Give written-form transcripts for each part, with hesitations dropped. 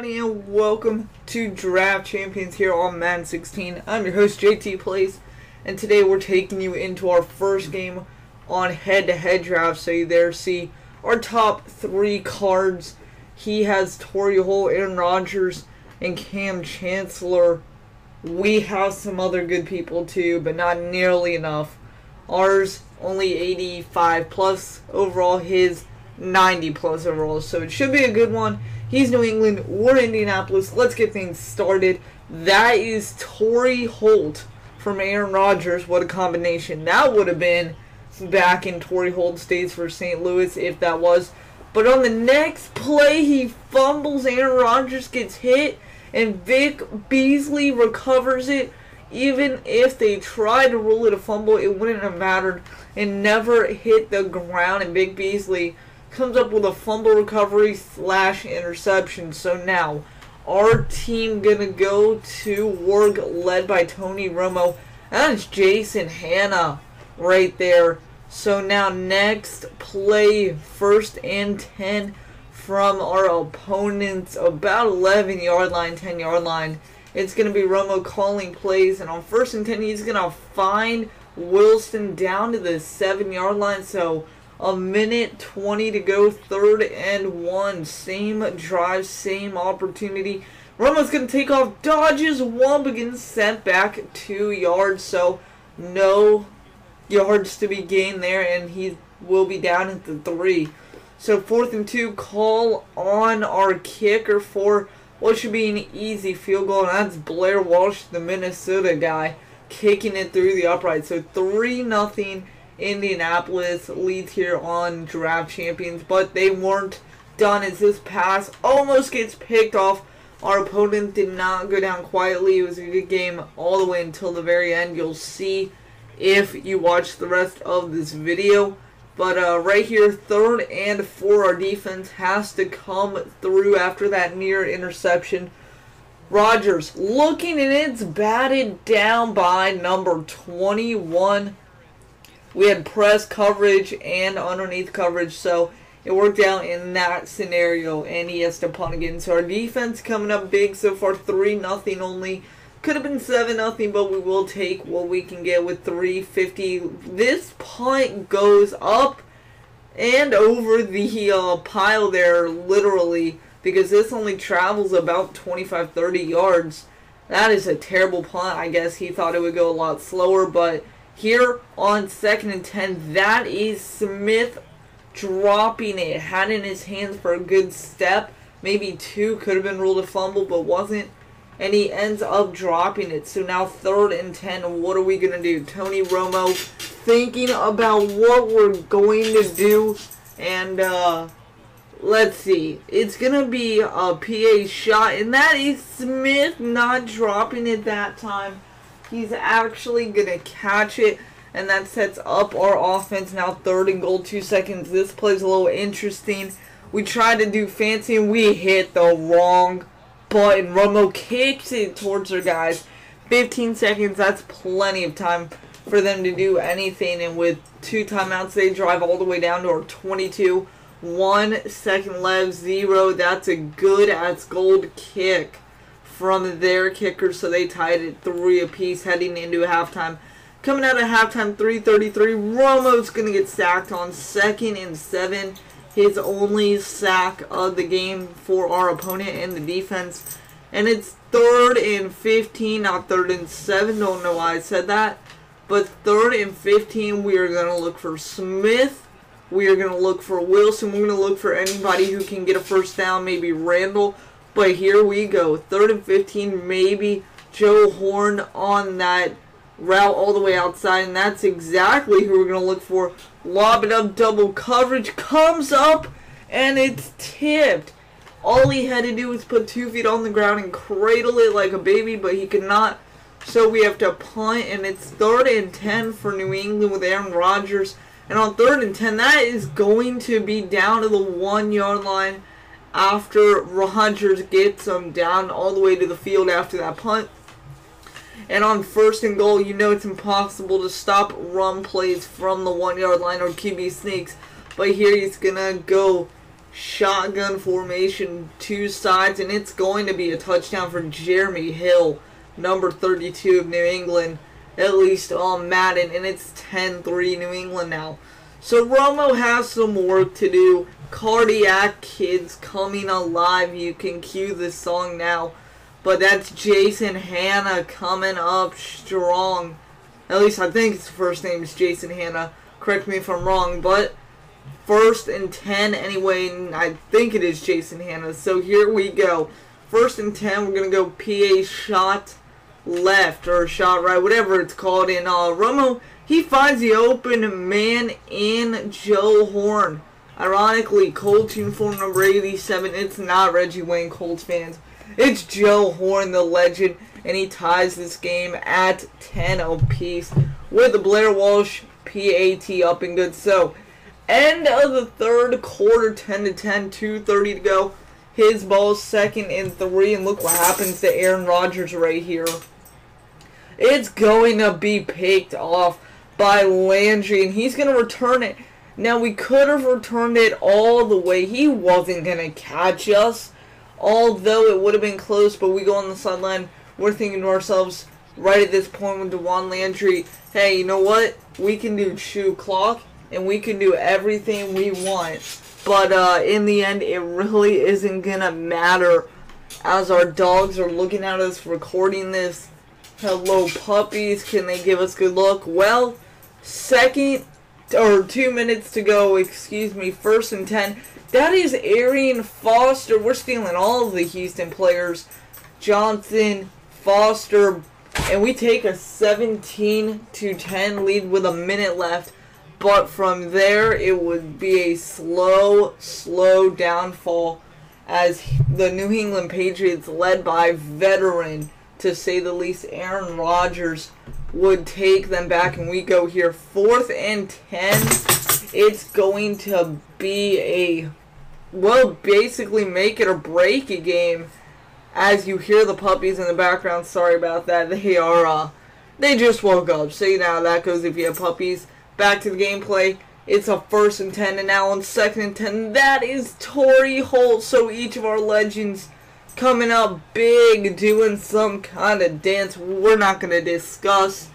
everybody, and welcome to Draft Champions here on Madden 16. I'm your host, JT Plays, and today we're taking you into our first game on head-to-head draft. So you there see our top three cards. He has Torrey Holt, Aaron Rodgers, and Cam Chancellor. We have some other good people too, but not nearly enough. Ours only 85 plus overall, his 90 plus overall, so it should be a good one. He's New England, we're Indianapolis. Let's get things started. That is Torrey Holt from Aaron Rodgers. What a combination that would have been back in Torrey Holt's days for St. Louis, if that was. But on the next play, he fumbles, Aaron Rodgers gets hit, and Vic Beasley recovers it. Even if they tried to rule it a fumble, it wouldn't have mattered and never hit the ground, and Vic Beasley comes up with a fumble recovery / interception. So now our team gonna go to work, led by Tony Romo. That's Jason Hanna right there. So now next play, 1st and 10 from our opponent's about 11-yard line, 10-yard line. It's gonna be Romo calling plays, and on 1st and 10 he's gonna find Wilson down to the 7-yard line. So a minute 20 to go, 3rd and 1. Same drive, same opportunity. Romo's going to take off, dodges one, but gets sent back 2 yards. So no yards to be gained there, and he will be down at the 3. So 4th and 2, call on our kicker for what should be an easy field goal. And that's Blair Walsh, the Minnesota guy, kicking it through the upright. So 3-0. Indianapolis leads here on Draft Champions, but they weren't done as this pass almost gets picked off. Our opponent did not go down quietly. It was a good game all the way until the very end. You'll see if you watch the rest of this video. But right here, 3rd and 4, our defense has to come through after that near interception. Rodgers looking, and it's batted down by number 21. We had press coverage and underneath coverage, so it worked out in that scenario, and he has to punt again. So our defense coming up big so far, 3-0 only. Could have been 7-0, but we will take what we can get with 3:50. This punt goes up and over the pile there, literally, because this only travels about 25-30 yards. That is a terrible punt. I guess he thought it would go a lot slower, but here on 2nd and 10, that is Smith dropping it. Had it in his hands for a good step, maybe 2, could have been ruled a fumble, but wasn't. And he ends up dropping it. So now 3rd and 10, what are we going to do? Tony Romo thinking about what we're going to do. And let's see. It's going to be a PA shot, and that is Smith not dropping it that time. He's actually going to catch it, and that sets up our offense. Now 3rd and goal, 2 seconds. This play's a little interesting. We tried to do fancy, and we hit the wrong button. Romo kicks it towards their guys. 15 seconds, that's plenty of time for them to do anything, and with 2 timeouts, they drive all the way down to our 22. 1 second left, 0. That's a good-as gold kick from their kicker, so they tied it 3 apiece heading into halftime. Coming out of halftime, 3:33. Romo's going to get sacked on 2nd and 7. His only sack of the game for our opponent and the defense. And it's 3rd and 15, not 3rd and 7. Don't know why I said that. But 3rd and 15, we are going to look for Smith. We are going to look for Wilson. We're going to look for anybody who can get a first down, maybe Randall. But here we go, 3rd and 15, maybe Joe Horn on that route all the way outside, and that's exactly who we're going to look for. Lob it up, double coverage, comes up, and it's tipped. All he had to do was put 2 feet on the ground and cradle it like a baby, but he could not, so we have to punt, and it's 3rd and 10 for New England with Aaron Rodgers. And on 3rd and 10, that is going to be down to the 1-yard line, after Rodgers gets them down all the way to the field after that punt. And on 1st and goal, you know it's impossible to stop run plays from the 1-yard line or QB sneaks. But here he's going to go shotgun formation, 2 sides, and it's going to be a touchdown for Jeremy Hill, number 32 of New England, at least on Madden, and it's 10-3 New England now. So Romo has some work to do. Cardiac Kids coming alive. You can cue this song now. But that's Jason Hanna coming up strong. At least I think his first name is Jason Hanna. Correct me if I'm wrong. But 1st and 10 anyway. And I think it is Jason Hanna. So here we go. 1st and 10. We're going to go PA shot left or shot right. Whatever it's called. And Romo, he finds the open man in Joe Horn. Ironically, Colts uniform number 87. It's not Reggie Wayne, Colts fans. It's Joe Horn, the legend, and he ties this game at 10 apiece with the Blair Walsh PAT up and good. So, end of the 3rd quarter, 10-10, 2:30 to go. His ball, 2nd and 3, and look what happens to Aaron Rodgers right here. It's going to be picked off by Landry, and he's going to return it. Now, we could have returned it all the way. He wasn't going to catch us. Although it would have been close, but we go on the sideline. We're thinking to ourselves, right at this point with DeJuan Landry, hey, you know what? We can do shoe clock, and we can do everything we want. But in the end, it really isn't going to matter as our dogs are looking at us recording this. Hello, puppies. Can they give us good luck? Well, 2 minutes to go, 1st and 10. That is Arian Foster. We're stealing all of the Houston players. Johnson, Foster, and we take a 17-10 lead with a minute left. But from there, it would be a slow downfall as the New England Patriots, led by veteran, to say the least, Aaron Rodgers, would take them back. And we go here, 4th and 10. It's going to be a, well, basically make it or break a game. As you hear the puppies in the background, sorry about that. They just woke up. So you know how that goes if you have puppies. Back to the gameplay. It's a 1st and 10, and now on 2nd and 10, that is Torrey Holt. So each of our legends coming up big, doing some kind of dance we're not going to discuss.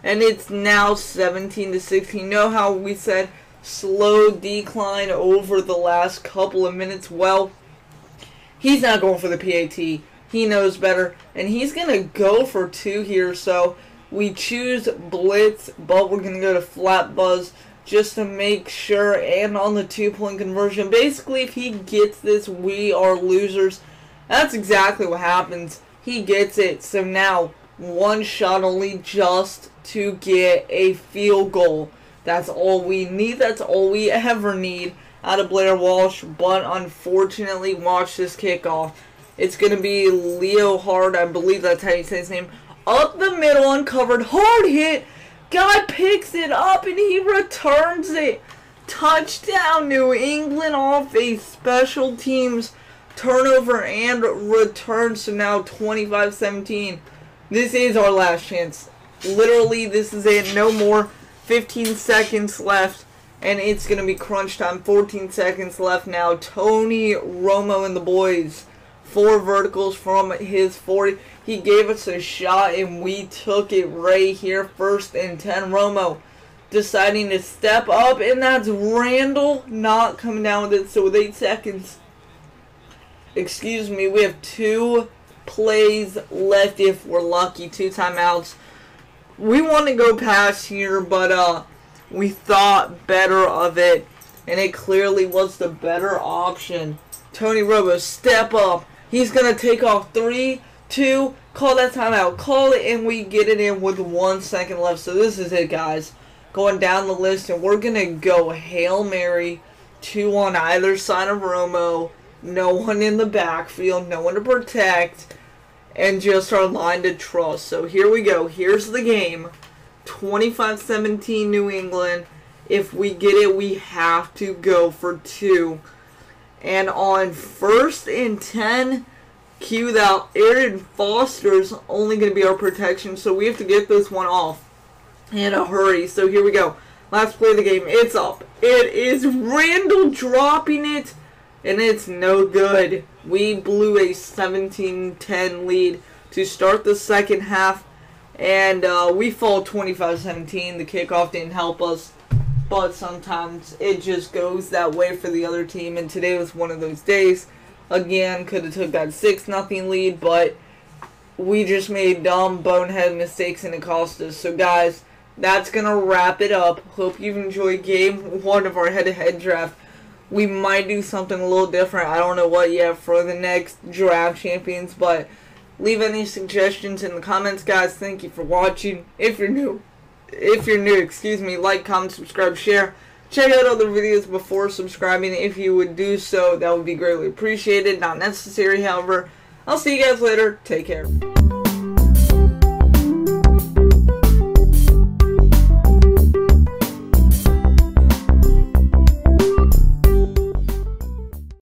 And it's now 17-16. You know how we said slow decline over the last couple of minutes? Well, he's not going for the PAT. He knows better. And he's going to go for 2 here. So we choose blitz, but we're going to go to flat buzz just to make sure. And on the 2-point conversion, basically if he gets this, we are losers. That's exactly what happens. He gets it. So now 1 shot only just to get a field goal. That's all we need. That's all we ever need out of Blair Walsh. But unfortunately, watch this kickoff. It's going to be Leo Hard. I believe that's how you say his name. Up the middle, uncovered. Hard hit. Guy picks it up and he returns it. Touchdown, New England, off a special teams turnover and return. So now 25-17. This is our last chance. Literally, this is it. No more. 15 seconds left. And it's going to be crunch time. 14 seconds left now. Tony Romo and the boys. 4 verticals from his 40. He gave us a shot and we took it right here. 1st and 10. Romo deciding to step up. And that's Randall not coming down with it. So with 8 seconds. Excuse me. We have 2 plays left if we're lucky. 2 timeouts. We want to go past here, but we thought better of it, and it clearly was the better option. Tony Romo, step up. He's going to take off 3, 2, call that timeout. Call it, and we get it in with 1 second left. So this is it, guys. Going down the list, and we're going to go Hail Mary. 2 on either side of Romo. No one in the backfield. No one to protect. And just our line to trust. So here we go. Here's the game. 25-17 New England. If we get it, we have to go for 2. And on 1st and 10, cue that Arian Foster's only going to be our protection. So we have to get this one off in a hurry. So here we go. Last play of the game. It's up. It is Randall dropping it. and it's no good. We blew a 17-10 lead to start the second half, and we fall 25-17. The kickoff didn't help us, but sometimes it just goes that way for the other team, and today was one of those days. Again, could have took that 6-0 lead, but we just made dumb bonehead mistakes and it cost us. So guys, that's going to wrap it up. Hope you've enjoyed game 1 of our head-to-head draft. We might do something a little different. I don't know what yet for the next draft champions, but leave any suggestions in the comments, guys. Thank you for watching. If you're new, excuse me, like, comment, subscribe, share. Check out other videos before subscribing. If you would do so, that would be greatly appreciated. Not necessary, however. I'll see you guys later. Take care.